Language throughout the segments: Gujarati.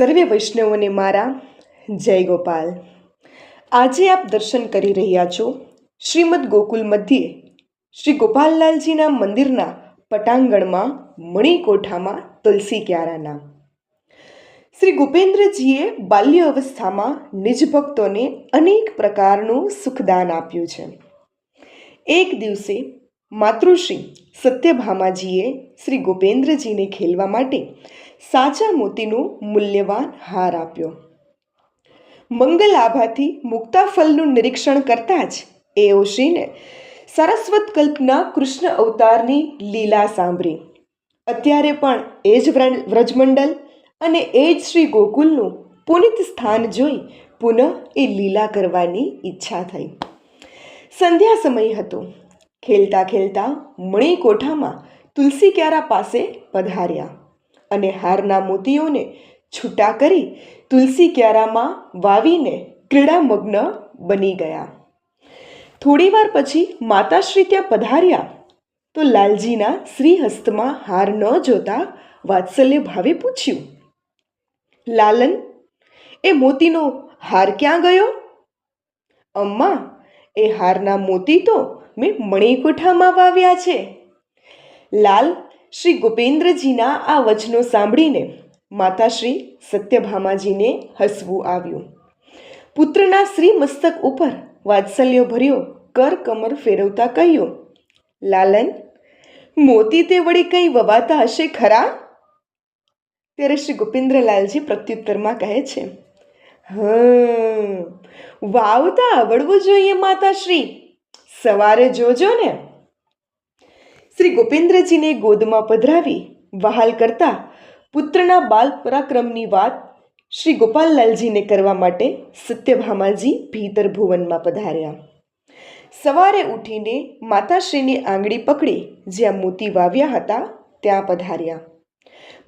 સર્વે વૈષ્ણવોને મારા જય ગોપાલ. આજે આપ દર્શન કરી રહ્યા છો શ્રીમદ ગોકુલ મધ્યે શ્રી ગોપાલલાલજીના મંદિરના પટાંગણમાં મણિકોઠામાં તુલસી ક્યારાના. શ્રી ગોપેન્દ્રજીએ બાલ્ય અવસ્થામાં નિજ ભક્તોને અનેક પ્રકારનું સુખદાન આપ્યું છે. એક દિવસે માતૃશ્રી સત્યભામાજીએ શ્રી ગોપેન્દ્રજીને ખેલવા માટે સાચા મોતીનો મૂલ્યવાન હાર આપ્યો. મંગલ આભાથી મુક્તા ફલનું નિરીક્ષણ કરતાં જ એ ઓશીને સારસ્વત કલ્પના કૃષ્ણ અવતારની લીલા સાંભળી. અત્યારે પણ એ જ વ્રજમંડલ અને એ જ શ્રી ગોકુલનું પુનિત સ્થાન જોઈ પુનઃ એ લીલા કરવાની ઈચ્છા થઈ. સંધ્યા સમય હતો. ખેલતા ખેલતા મણિકોઠામાં તુલસી ક્યારા પાસે પધાર્યા અને હારના મોતીઓને છૂટા કરી તુલસી ક્યારામાં વાવીને ક્રીડામગ્ન બની ગયા. થોડીવાર પછી માતાશ્રી ત્યાં પધાર્યા તો લાલજીના શ્રીહસ્તમાં હાર ન જોતા વાત્સલ્ય ભાવે પૂછ્યું, લાલન, એ મોતીનો હાર ક્યાં ગયો? અમ્મા, એ હારના મોતી તો મેં મણિકોઠામાં વાવ્યા છે. લાલ, શ્રી ગોપેન્દ્રજીના આ વચનો સાંભળીને માતાશ્રી સત્યભામાજીને હસવું આવ્યું. પુત્રના શ્રી મસ્તક ઉપર વાત્સલ્ય ભર્યો કર કમર ફેરવતા કહ્યું, લાલન, મોતી તે વળી કંઈ વવાતા હશે ખરા? ત્યારે શ્રી ગોપેન્દ્રલાલજી પ્રત્યુત્તરમાં કહે છે, વાવતા આવડવું જોઈએ માતાશ્રી, સવારે જોજો ને. શ્રી ગોપેન્દ્રજીને ગોદમાં પધરાવી વહાલ કરતા પુત્રના બાલ પરાક્રમની વાત શ્રી ગોપાલલાલજીને કરવા માટે સત્યભામાજી ભીતર ભુવનમાં પધાર્યા. સવારે ઉઠીને માતાશ્રીની આંગળી પકડી જ્યાં મોતી વાવ્યા હતા ત્યાં પધાર્યા.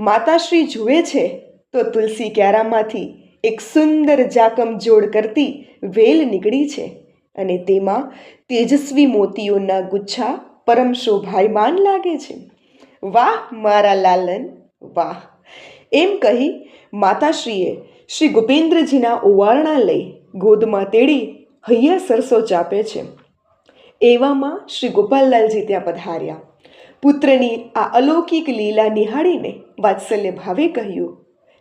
માતાશ્રી જુએ છે તો તુલસી ક્યારામાંથી એક સુંદર જાકમ જોડ કરતી વેલ નીકળી છે અને તેમાં તેજસ્વી મોતીઓના ગુચ્છા પરમ શોભાયમાન લાગે છે. વાહ મારા લાલન, વાહ! એમ કહી માતાશ્રીએ શ્રી ગોપેન્દ્રજીના ઓવારણા લઈ ગોદમાં તેડી હૈયા સરસો ચાપે છે. એવામાં શ્રી ગોપાલલાલજી ત્યાં પધાર્યા. પુત્રની આ અલૌકિક લીલા નિહાળીને વાત્સલ્ય ભાવે કહ્યું,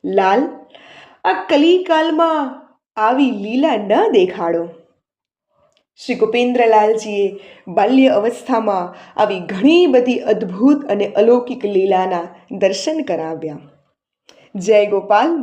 લાલ, આ કલિકાલમાં આવી લીલા ન દેખાડો. શ્રી ગોપેન્દ્રલાલજીએ બાલ્ય અવસ્થામાં આવી ઘણી બધી અદ્ભુત અને અલૌકિક લીલાના દર્શન કરાવ્યા. જય ગોપાલ.